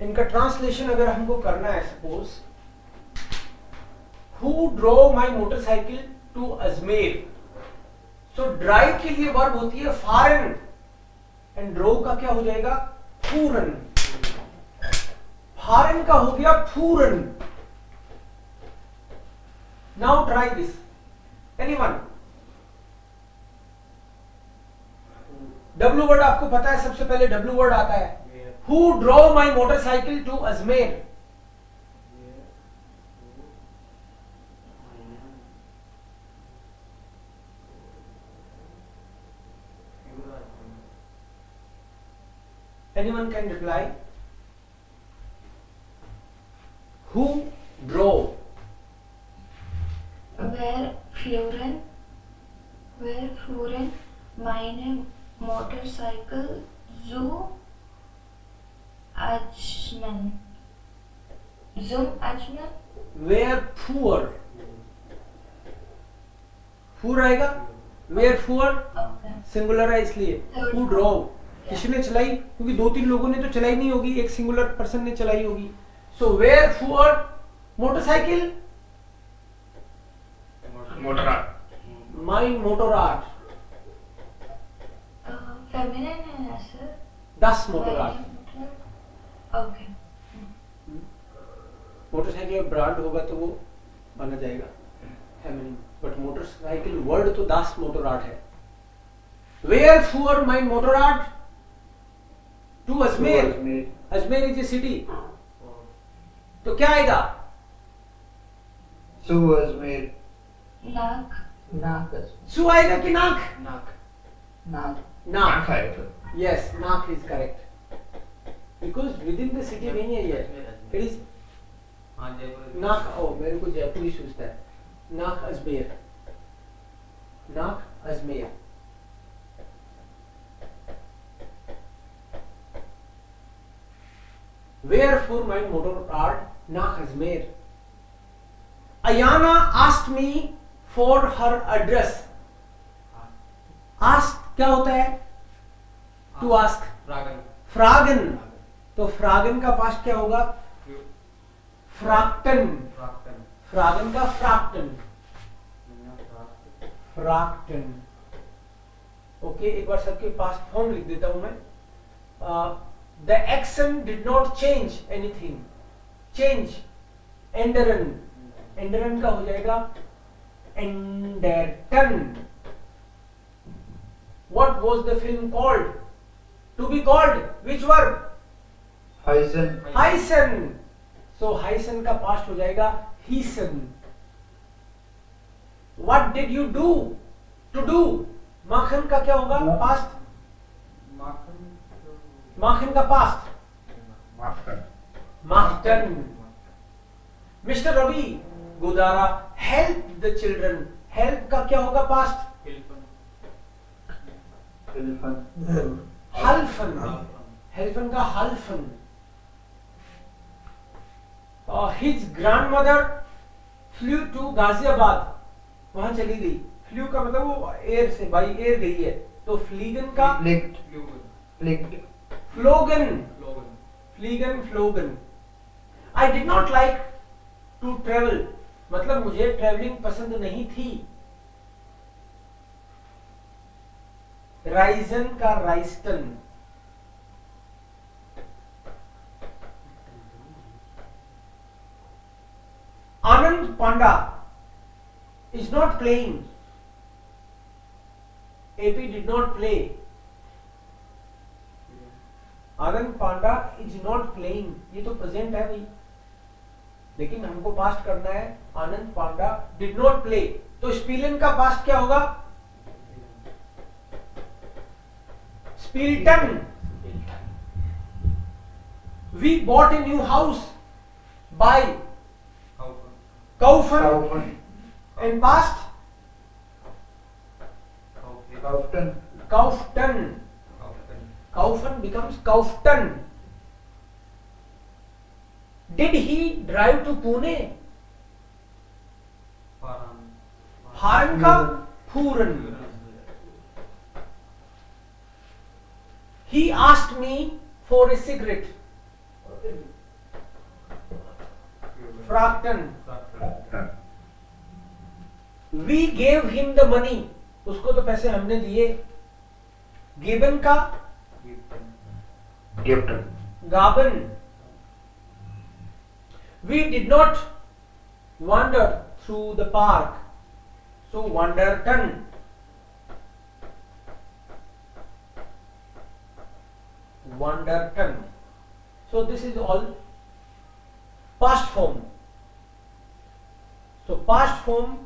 इनका ट्रांसलेशन अगर हमको करना है, suppose who drove my motorcycle to Ajmer, so drive के लिए वर्ब होती है फारन, एंड ड्रोव का क्या हो जाएगा, फूरन। फारन का हो गया फूरन। Now try this, anyone. W word आपको पता है, सबसे पहले डब्ल्यू वर्ड आता है। Who drove my motorcycle to Ajmer, anyone can reply? Who drove? Where fuhren meine Motorcycle zu Ajnan. Zum Ajnan? Where fuhr? fuhr आएगा, where fuhr Okay. सिंगुलर है इसलिए। Who drove? किसने चलाई, क्योंकि दो तीन लोगों ने तो चलाई नहीं होगी, एक सिंगुलर पर्सन ने चलाई होगी। सो वेयर फॉर मोटरसाइकिल, मोटराट। माई मोटोराट, Feminine है ना sir? दस मोटोराट। Okay. मोटरसाइकिल ब्रांड होगा तो वो बना जाएगा फेमिनिन, बट मोटरसाइकिल वर्ड तो दास मोटोराट है। वेयर फॉर माई मोटोराट टू Ajmer, Ajmer is a city, तो क्या आएगा, सु अजमेर। नाक. सु आएगा कि नाक, नाक नाक, आएगा। यस नाक is correct, because with in the city नहीं है ये, इट इज नाक। ओ मेरे को जयपुरी सोचता है, नाक अजमेर, नाक Ajmer. Wherefore my motorcard nach Ajmer. Ayana asked me for her address. Ask क्या होता है, to ask, fragen, तो fragen का पास्ट क्या होगा, फ्राक्टन, फ्रागन का फ्राक्टन, फ्राक्टन। ओके, एक बार सबके पास्ट फॉर्म लिख देता हूं मैं। The accent did not change anything. Change. Enderon. Enderon का हो जाएगा Enderton. What was the film called? To be called. Which verb? हाइसन। Hyson. So Hyson का past हो जाएगा Hyson. What did you do? To do. माखन का क्या होगा past? माखन का पास्ट माखन। Mister Ravi Godara help the children, help का क्या होगा पास्ट, हल्फन, हेल्फन का हल्फन। His grandmother flew to Ghaziabad, वहां चली गई। फ्लू का मतलब वो एयर से, बाई एयर गई है, तो फ्लीगन का फ्लोगन, फ्लीगन फ्लोगन। I did not like to travel, मतलब मुझे ट्रेवलिंग पसंद नहीं थी। राइजन का राइस्टन, Anand Panda is not playing, AP did not play. Anand Panda is not playing, ये तो प्रेजेंट है भाई, लेकिन हमको पास्ट करना है। Anand Panda did not play, तो स्पीलन का पास्ट क्या होगा, स्पिल्टन। We bought a new house by काउफन, एंड पास्ट काउफ्टन, Kaufman becomes Kaufton. Did he drive to Pune? Haran का Furan. He asked me for a cigarette. फ्रैक्टन, we gave him the money, उसको तो पैसे हमने दिए। गिवन का गिफ्ट, गाबन, we did not wander through the park, so wanderton, wanderton. So this is all past form. So past form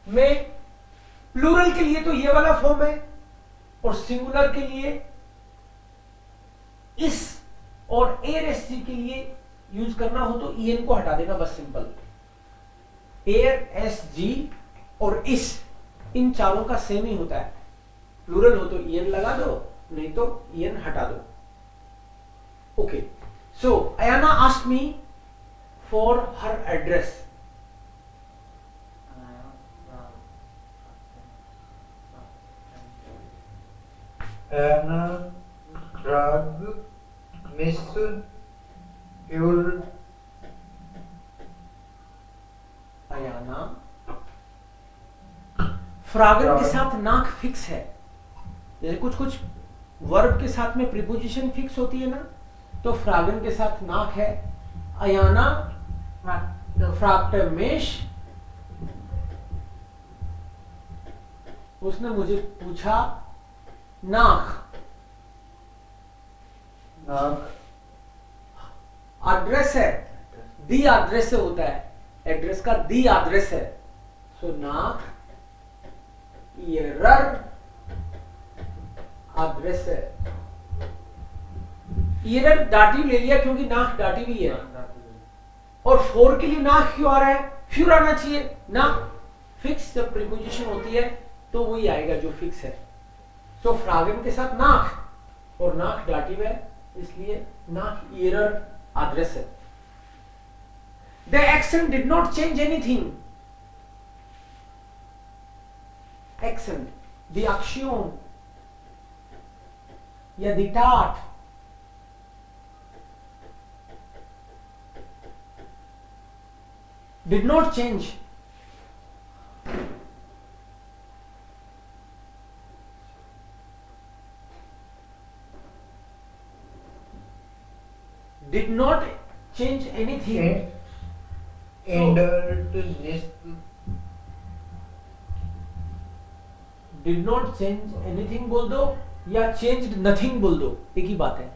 में प्लूरल के लिए तो ये वाला फॉर्म है, और सिंगुलर के लिए इस और एआरएसजी के लिए यूज करना हो तो ईएन को हटा देना, बस सिंपल। एयर, एस, जी और इस, इन चारों का सेम ही होता है। प्लूरल हो तो ईएन लगा दो, नहीं तो ईएन हटा दो। Okay, so Ayana asked me for her address. Anna drag Miss your Ayana, फ्रागन के साथ नाक फिक्स है। जैसे कुछ कुछ वर्ब के साथ में प्रीपोजिशन फिक्स होती है ना, तो फ्रागन के साथ नाक है। अयाना फ्रैक्टमेश, उसने मुझे पूछा नाक, नाक एड्रेस है, दी एड्रेस से होता है, एड्रेस का दी एड्रेस है। सो नाक एरर एड्रेस है। एरर डाटिव ले लिया क्योंकि नाक डाटिव ही है, और फोर के लिए नाक क्यों आ रहा है, फ्यूर आना चाहिए ना। फिक्स जब प्रीपोजिशन होती है तो वही आएगा जो फिक्स है। सो फ्रागन के साथ नाक, और नाक डाटिव है, इसलिए नाक एरर एड्रेस है। The accent did not change anything. Accent, the action या the tart, did not change. Did not change anything. entered nest Did not change anything बोल दो या changed nothing बोल दो, एक ही बात है।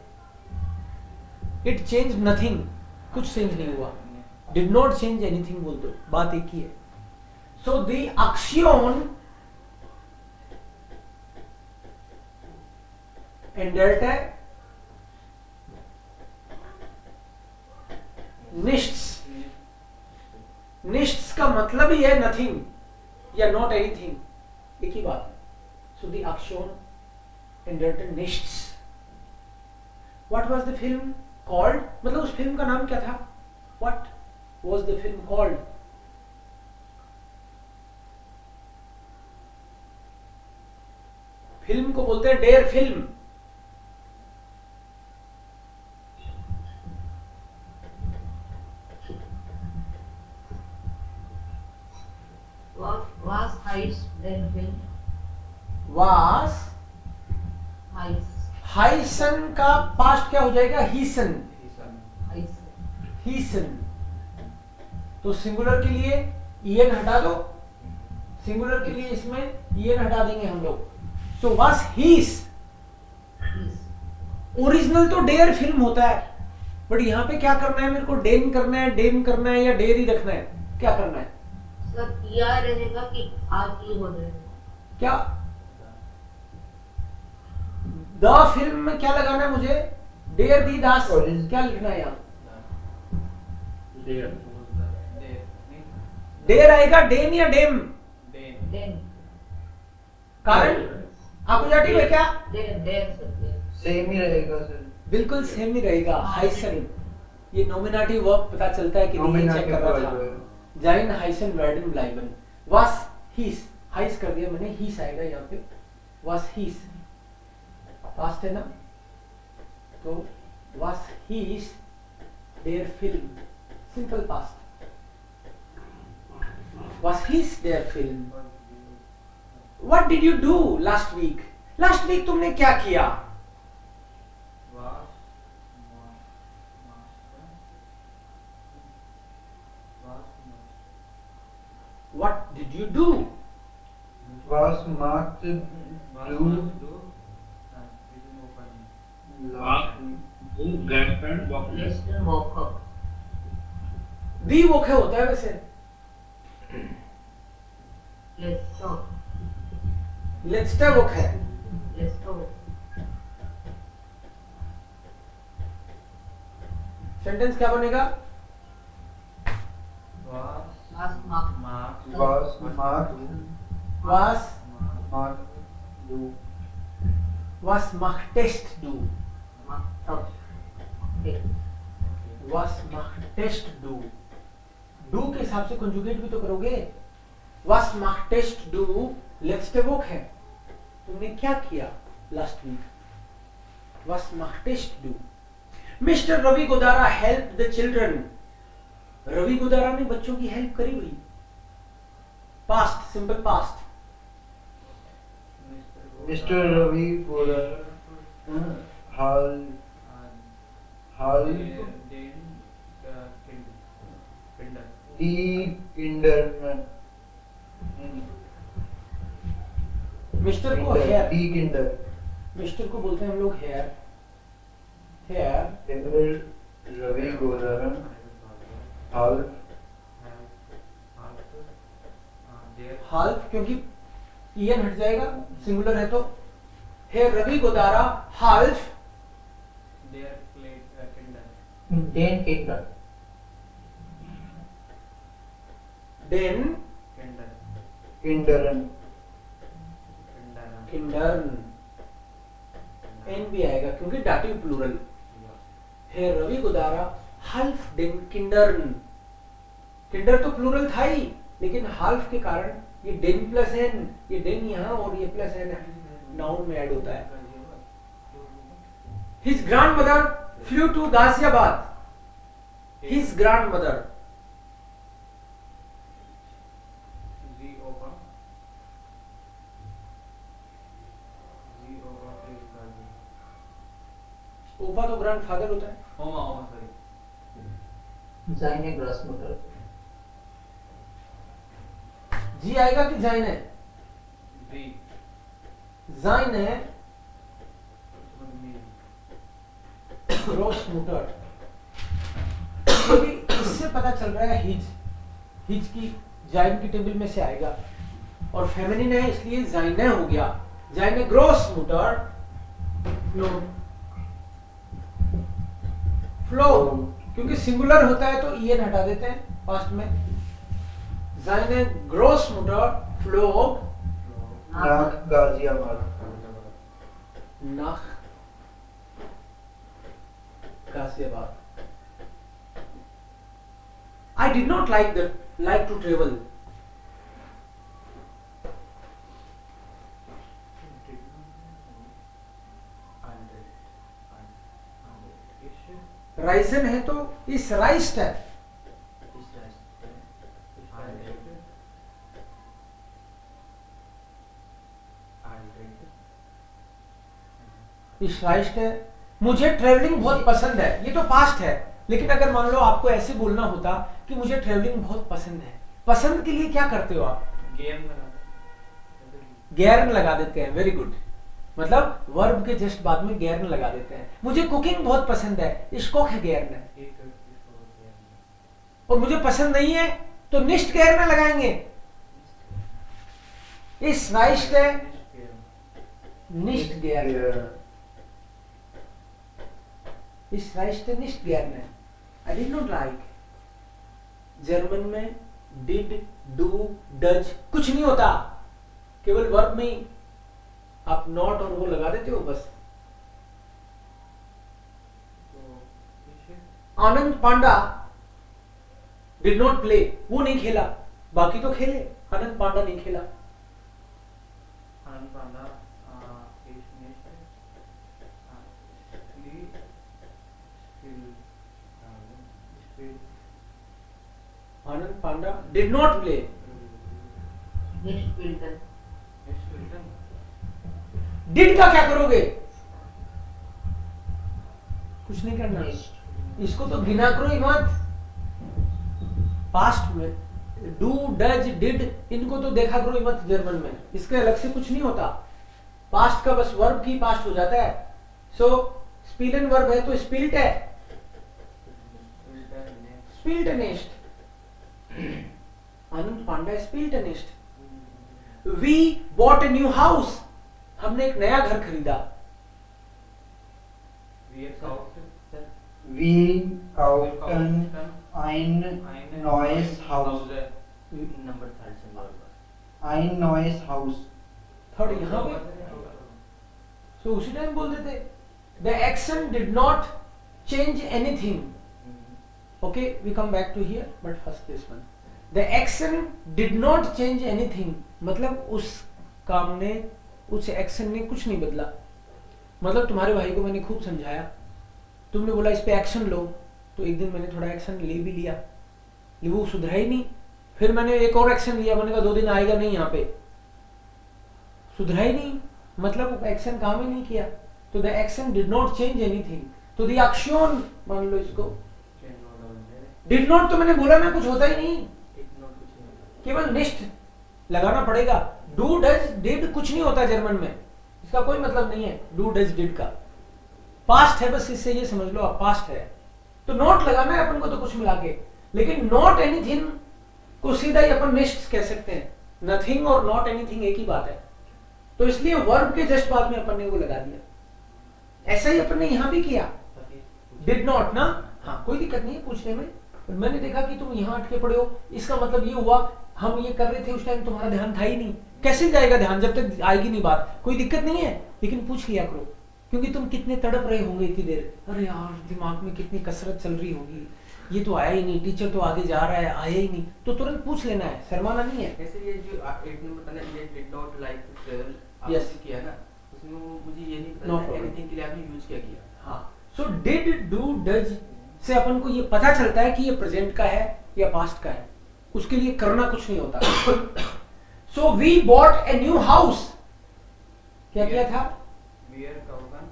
It changed nothing, कुछ चेंज नहीं हुआ। Did not change anything बोल दो, बात एक ही है। So the action änderte nichts। निश्च का मतलब ही है नथिंग या नॉट एनीथिंग, एक ही बात है। सो द एक्शन एंडर्ट निश्च। What was the film called, मतलब उस फिल्म का नाम क्या था? What was the film called? Film को बोलते हैं डेयर film. Was Heiss then film? Was Heiss. हाइसन का पास्ट क्या हो जाएगा? हीसन। Heiss. हीसन। तो सिंगुलर के लिए ईएन हटा दो, सिंगुलर के लिए इसमें ईएन हटा देंगे हम लोग। So was his. Heiss. Original तो डेयर फिल्म होता है, बट यहाँ पे क्या करना है मेरे को? डेन करना है, डेम करना है, या डेयर ही रखना है? क्या करना है? सर किया रहेगा कि आज ही हो जाएगा? क्या द फिल्म में क्या लगाना है मुझे? डेयर दी दास, क्या लिखना है यहाँ? डेयर आएगा, डेन या डेम? Then. कारण आकुजाटिव है क्या? Then sir. सेम ही रहेगा सर। बिल्कुल सेम ही रहेगा। हाइसन, ये नॉमिनेटिव वर्ब पता चलता है कि नहीं, चेक कर रहा था। जाइन हाइसन वर्डन ब्लाइबन। वास हीस, हाइस कर दिया मैंने, हीस आएगा यहाँ पे। वास हीस पास्ट है ना, तो Was his their film? Simple past. Was his their film? What did you do last week? Last week तुमने क्या किया? What did you do? Was marked do last week. Who girlfriend walk Mr. Walker. दी वोखे होता है वैसे. Let's talk. लेट्स्टर वोखे है. Let's talk. Sentence क्या बनेगा? Was marked. Was marked Was do was machtest do? Marked up. Okay. Was machtest do? Do के हिसाब से conjugate भी तो करोगे. Was machtest do लेट्स्टर वोक है. तुमने क्या किया last week? Was machtest do? Mister Ravi Godara help the children. Ravi Godara ने बच्चों की हेल्प करी हुई. Past, simple past. Mr. Ravi Golar Hal the kinderman mister को हेयर. the kinder मिस्टर को बोलते हैं हम लोग हेयर. हेयर Ravi Golar Hal हाल्फ, क्योंकि ईएन हट जाएगा, सिंगुलर है तो. हेयर रवि गोदारा हाल्फ den kinder देन kinderen किंडर्न. एन भी आएगा क्योंकि डाटिव प्लूरल. हेयर रवि गोदारा हाल्फ देन किंडर्न. किंडर तो प्लूरल था ही, लेकिन हाल्फ के कारण ये डेन प्लस एन, ये डेन यहाँ और ये प्लस एन नाउन में ऐड होता है. His grandmother flew to Ghaziabad. His grandmother. ओपा तो ग्रैंडफादर होता है. seine Großmutter जी आएगा कि जाइन है? जाइन है. ग्रोसमुटर. इससे पता चल रहा है हिज. हिज की जाइन की टेबल में से आएगा और फेमिनिन है इसलिए जाइने हो गया. जाइने ग्रोसमुटर. फ्लो, क्योंकि सिंगुलर होता है तो ईएन हटा देते हैं पास्ट में. जाइने ग्रोसमुटर फ्लोग nach Gaziabad nach Ghaziabad. I did not like to travel. Ryzen है तो इस राइस्ट है. इस राइस्ट है. मुझे ट्रेवलिंग बहुत पसंद है. ये तो पास्ट है, लेकिन अगर मान लो आपको ऐसे बोलना होता कि मुझे ट्रेवलिंग बहुत पसंद है. पसंद के लिए क्या करते हो आप? गैरन लगा देते हैं. Very good. मतलब वर्ब के जस्ट बाद में गैरन लगा देते हैं. मुझे कुकिंग बहुत पसंद है. इसको है गैरन है. और मुझे पसंद नहीं है तो निष्ठ गैरन लगाएंगे. इस राइस्ट है निष्ठ गैरन. इस राइस्ट है निष्ठ गैरन है. आई डिड नॉट लाइक. जर्मन में डिड डू डज कुछ नहीं होता, केवल वर्ब में ही आप नॉट और वो लगा देते हो बस. आनंद पांडा डिड नॉट प्ले. वो नहीं खेला, बाकी तो खेले. आनंद पांडा नहीं खेला. आनंद पांडा Anand Panda did not play. Nicht spielten. Did का क्या करोगे? कुछ नहीं करना, इसको तो गिना करो ही मत। पास्ट में डू डज डिड इनको तो देखा करो ही मत जर्मन में, इसके अलग से कुछ नहीं होता। पास्ट का बस वर्ब की पास्ट हो जाता है। सो स्पीलन वर्ब है तो स्पिल्ट है, स्पिल्ट नेस्ट। आनंद पांडा स्पिल्ट नेस्ट। We bought a new house, हमने एक नया घर खरीदा। We kauften ein neues Haus. Ein neues Haus. Third यहाँ पे सो उसी टाइम बोल देते। The action did not change anything. Okay we come back to here but first this one. The action did not change anything मतलब उस काम ने, उस एक्शन ने कुछ नहीं बदला। मतलब तुम्हारे भाई को मैंने खूब समझाया, तुमने बोला इस पे एक्शन लो, तो एक दिन मैंने थोड़ा एक्शन ले भी लिया, वो सुधरा ही नहीं। फिर मैंने एक और एक्शन लिया, मैंने कहा 2 दिन आएगा नहीं, यहाँ पे सुधरा ही नहीं, मतलब एक्शन काम ही नहीं किया। तो the action did not change anything. तो द एक्शन मान लो इसको, डिड नॉट तो मैंने बोला ना कुछ होता ही नहीं, केवल निष्ठ लगाना पड़ेगा। डू डज डिड कुछ नहीं होता जर्मन में, इसका कोई मतलब नहीं है डू डज डिड का। पास्ट है, बस इससे ये समझ लो आप पास्ट है। तो नॉट लगाना है अपन को तो कुछ मिला के, लेकिन नॉट एनीथिंग को सीधा ही अपन निष्ठ कह सकते हैं। नथिंग और नॉट एनीथिंग एक ही बात है, तो इसलिए वर्ब के जस्ट बाद में अपन ने वो लगा दिया। ऐसा ही अपन ने यहां भी किया, डिड नॉट ना। हाँ कोई दिक्कत नहीं है पूछने में, पर मैंने देखा कि तुम यहाँ अटके पड़े हो, इसका मतलब ये हुआ हम ये कर रहे थे उस टाइम तुम्हारा ध्यान था ही नहीं। कैसे जाएगा ध्यान जब तक आएगी नहीं बात? कोई दिक्कत नहीं है, लेकिन पूछ लिया करो, क्योंकि तुम कितने तड़प रहे होंगे इतनी देर, अरे यार दिमाग में कितनी कसरत चल रही होगी, ये तो आया ही नहीं, टीचर तो आगे जा रहा है, आया ही नहीं, तो तुरंत पूछ लेना है, शर्माना नहीं है। जैसे ये जो 8 नंबर था ये did not like to travel Yes. किया ना, उसमें मुझे ये नहीं पता No था problem. एनीथिंग के लिए आपने यूज क्या किया। हाँ, सो डिड डू डज से अपन को ये पता चलता है कि ये प्रेजेंट का है या पास्ट का है, उसके लिए करना कुछ नहीं होता। So we bought a new house, क्या किया था? वियर काउटन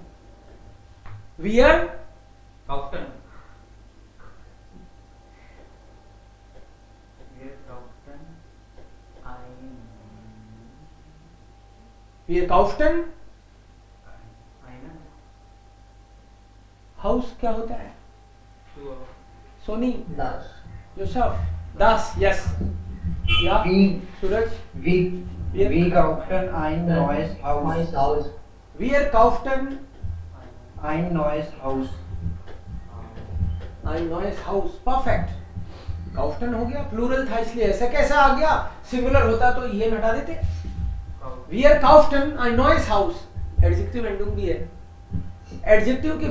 वियर काउटन वियर काउटन वियर काउफ्टन आई ना हाउस क्या होता है? टू Soni Das. Joseph Das, yes या Suraj We kauften ein neues Haus. वियर काउफ्टन Ein neues Haus. ein neues हाउस, परफेक्ट। काउफ्टन हो गया, प्लूरल था इसलिए ऐसा कैसा आ गया, सिंगुलर होता तो ये हटा देते। Wir kauften ein neues Haus, adjective ending भी है। एडजेक्टिव के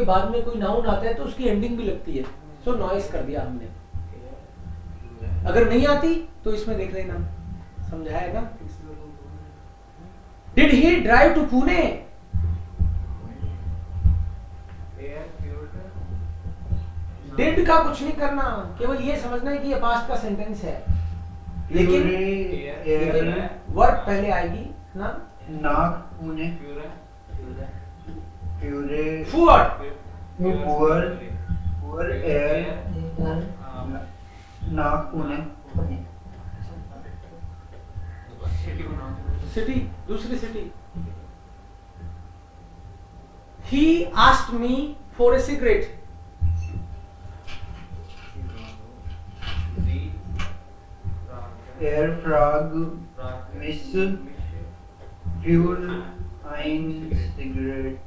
बाद में कोई नाउन आता है तो उसकी एंडिंग भी लगती है, सो नॉइस कर दिया हमने। अगर नहीं आती तो इसमें देख लेना, समझाया ना। Did he drive to Pune? Did का कुछ नहीं करना, केवल ये समझना है कि ये पास्ट का सेंटेंस है, लेकिन वर्ब पहले आएगी ना। Nach Pune. Fuhr nach Pune. City, दूसरी city. He asked me for a cigarette. Frag mich für ein Cigarette.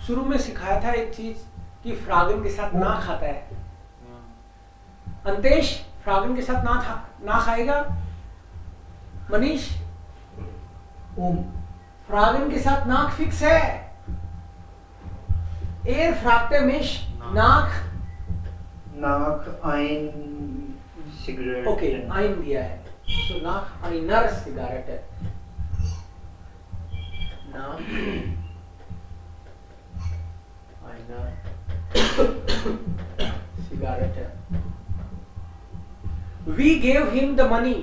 शुरू में सिखाया था एक चीज कि फ्रागन के साथ ना खाता है। अंतेश फ्रागन के साथ ना खाएगा। मनीष फ्रागन के साथ नाक फिक्स है। एर फ्रागते मिश नाक Nach ein Cigarette. ओके आइन दिया है, तो नाक आइनर सिगारेट है। नाक आइनर डायरेक्ट है। We gave him the money,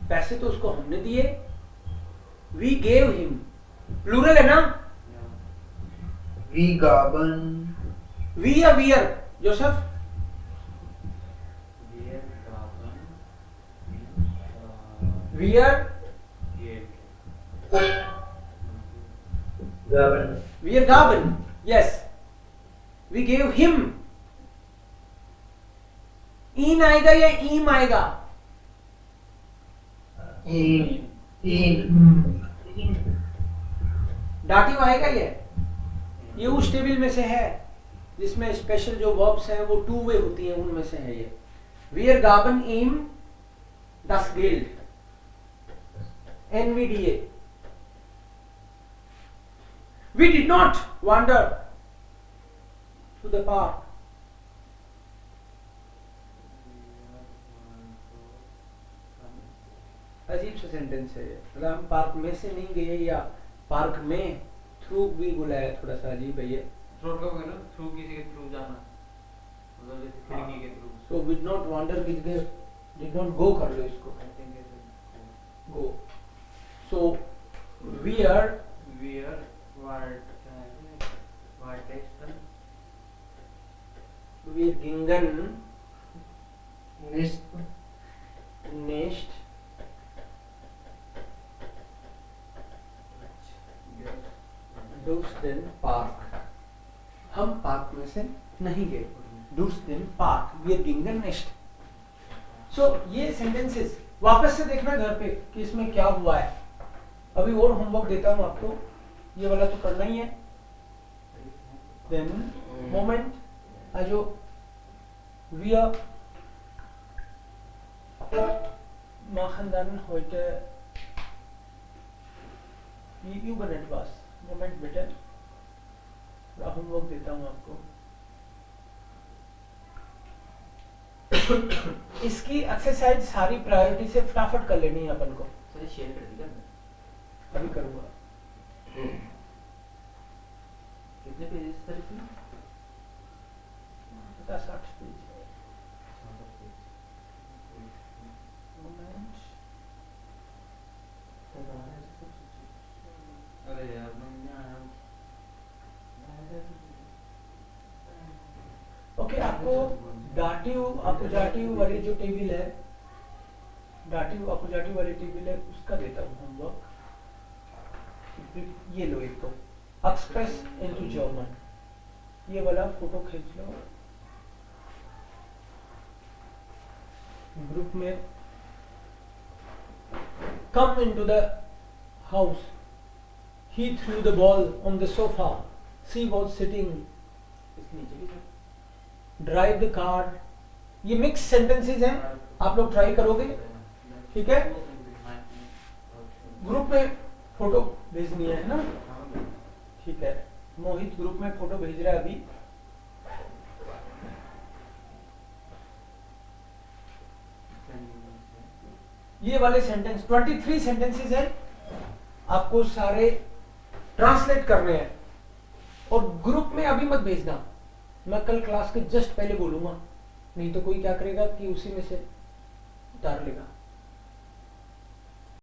पैसे तो उसको हमने दिए। वी गेव हिम, प्लूरल है ना। वी गाबन, वी या वियर जोसेफ? Where Ravan वियर, गाबन, वियर गाबन, यस। वी गेव हिम, इन आएगा या ईम आएगा? इन, डाटिव आएगा ये उस टेबल में से है जिसमें स्पेशल जो वर्ब्स हैं वो टू वे होती हैं, उनमें से है ये। Wir gaben ihm das Geld, NVDA। We did not wander to the park। अजीब सा सेंटेंस है ये, मतलब हम पार्क में से नहीं गए या पार्क में, थ्रू भी बुलाया, थोड़ा सा अजीब है ये। थ्रू का मतलब थ्रू किसी के थ्रू जाना, मतलब जैसे खिड़की के through. So we did not wander with the, did not go कर लो इसको, I think it is go। So we are where what text wir gingen निष्ठ, nicht durch den Park, हम पार्क में से नहीं गए। durch den Park, wir gingen nicht। So ये sentences वापस से देखना घर पे कि इसमें क्या हुआ है। अभी और होमवर्क देता हूँ आपको, ये वाला तो करना ही है। Then moment, also wir machen dann heute über etwas। Moment bitte, थोड़ा होमवर्क देता हूँ आपको। इसकी एक्सरसाइज सारी प्रायोरिटी से फटाफट कर लेनी है अपन को। सर शेयर कर दिया अभी करूँगा। कितने पेजेस सर इसमें? 50-60 पेज। Moment। अरे यार मैं आया। ओके, आपको डाटिव अकुजाटिव वाली जो टेबल है, डाटिव अकुजाटिव वाली टेबल है, उसका देता हूँ होमवर्क। ये लो एक तो एक्सप्रेस इनटू जर्मन, ये वाला फोटो खींच लो ग्रुप में। Come into the house, he threw the ball on the sofa, she was sitting, इसके नीचे भी ड्राइव द कार। ये मिक्स सेंटेंसेस हैं, आप लोग ट्राई करोगे, ठीक है। ग्रुप में फोटो भेजनी है ना, ठीक है। मोहित ग्रुप में फोटो भेज रहा है अभी। ये वाले सेंटेंस 23 सेंटेंसेस हैं, आपको सारे ट्रांसलेट करने हैं और ग्रुप में अभी मत भेजना, मैं कल क्लास के जस्ट पहले बोलूंगा, नहीं तो कोई क्या करेगा कि उसी में से उतार लेगा।